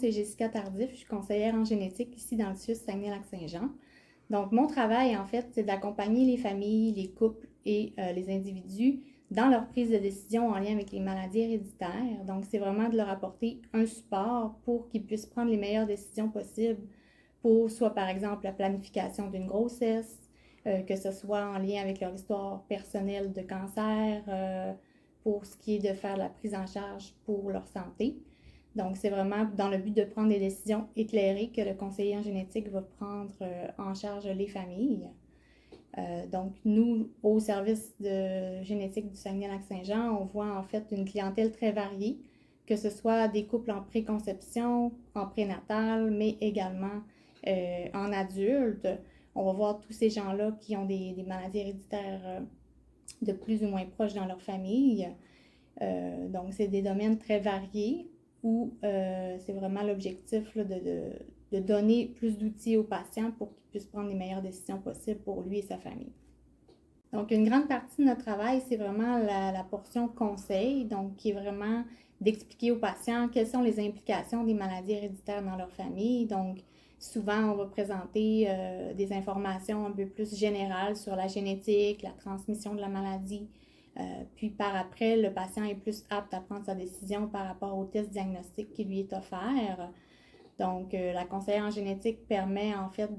c'est Jessica Tardif, je suis conseillère en génétique ici dans le CIUS Saguenay-Lac-Saint-Jean. Donc, mon travail, en fait, c'est d'accompagner les familles, les couples et les individus dans leur prise de décision en lien avec les maladies héréditaires. Donc, c'est vraiment de leur apporter un support pour qu'ils puissent prendre les meilleures décisions possibles pour soit, par exemple, la planification d'une grossesse, que ce soit en lien avec leur histoire personnelle de cancer, pour ce qui est de faire la prise en charge pour leur santé. Donc, c'est vraiment dans le but de prendre des décisions éclairées que le conseiller en génétique va prendre en charge les familles. Donc, nous, au service de génétique du Saguenay-Lac-Saint-Jean, on voit en fait une clientèle très variée, que ce soit des couples en préconception, en prénatal, mais également en adulte. On va voir tous ces gens-là qui ont des maladies héréditaires de plus ou moins proches dans leur famille. Donc, c'est des domaines très variés où c'est vraiment l'objectif là, de donner plus d'outils aux patients pour qu'ils puissent prendre les meilleures décisions possibles pour lui et sa famille. Donc, une grande partie de notre travail, c'est vraiment la portion conseil, donc qui est vraiment d'expliquer aux patients quelles sont les implications des maladies héréditaires dans leur famille. Donc, souvent, on va présenter des informations un peu plus générales sur la génétique, la transmission de la maladie. Puis par après, le patient est plus apte à prendre sa décision par rapport au test diagnostique qui lui est offert. Donc, la conseillère en génétique permet en fait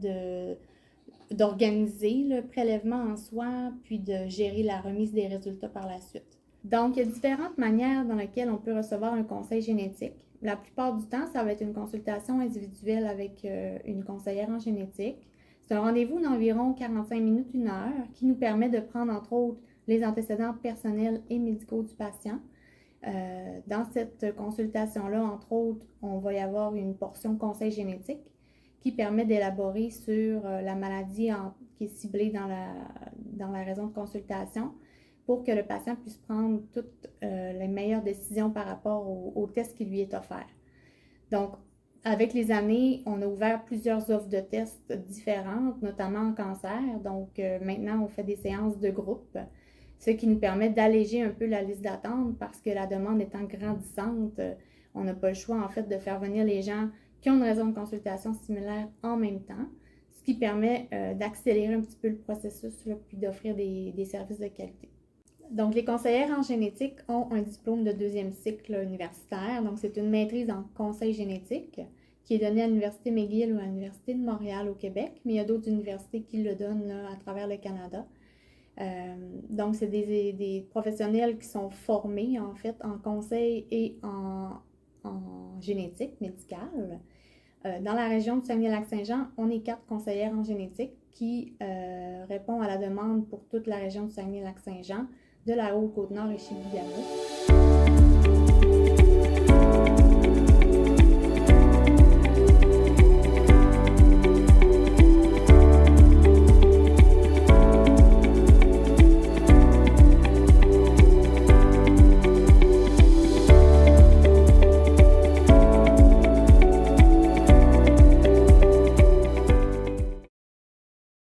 d'organiser le prélèvement en soi, puis de gérer la remise des résultats par la suite. Donc, il y a différentes manières dans lesquelles on peut recevoir un conseil génétique. La plupart du temps, ça va être une consultation individuelle avec une conseillère en génétique. C'est un rendez-vous d'environ 45 minutes, 1 heure, qui nous permet de prendre, entre autres, les antécédents personnels et médicaux du patient. Dans cette consultation-là, entre autres, on va y avoir une portion conseil génétique qui permet d'élaborer sur la maladie qui est ciblée dans la raison de consultation pour que le patient puisse prendre toutes les meilleures décisions par rapport au test qui lui est offert. Donc, avec les années, on a ouvert plusieurs offres de tests différentes, notamment en cancer. Donc, maintenant, on fait des séances de groupe, ce qui nous permet d'alléger un peu la liste d'attente parce que la demande étant grandissante, on n'a pas le choix, en fait, de faire venir les gens qui ont une raison de consultation similaire en même temps, ce qui permet d'accélérer un petit peu le processus là, puis d'offrir des services de qualité. Donc, les conseillères en génétique ont un diplôme de 2e cycle universitaire. Donc, c'est une maîtrise en conseil génétique qui est donnée à l'Université McGill ou à l'Université de Montréal au Québec, mais il y a d'autres universités qui le donnent là, à travers le Canada. Donc, c'est des professionnels qui sont formés, en fait, en conseil et en génétique médicale. Dans la région du Saguenay-Lac-Saint-Jean, on est 4 conseillères en génétique qui répondent à la demande pour toute la région du Saguenay-Lac-Saint-Jean, de la Haute-Côte-Nord et Chibougamau.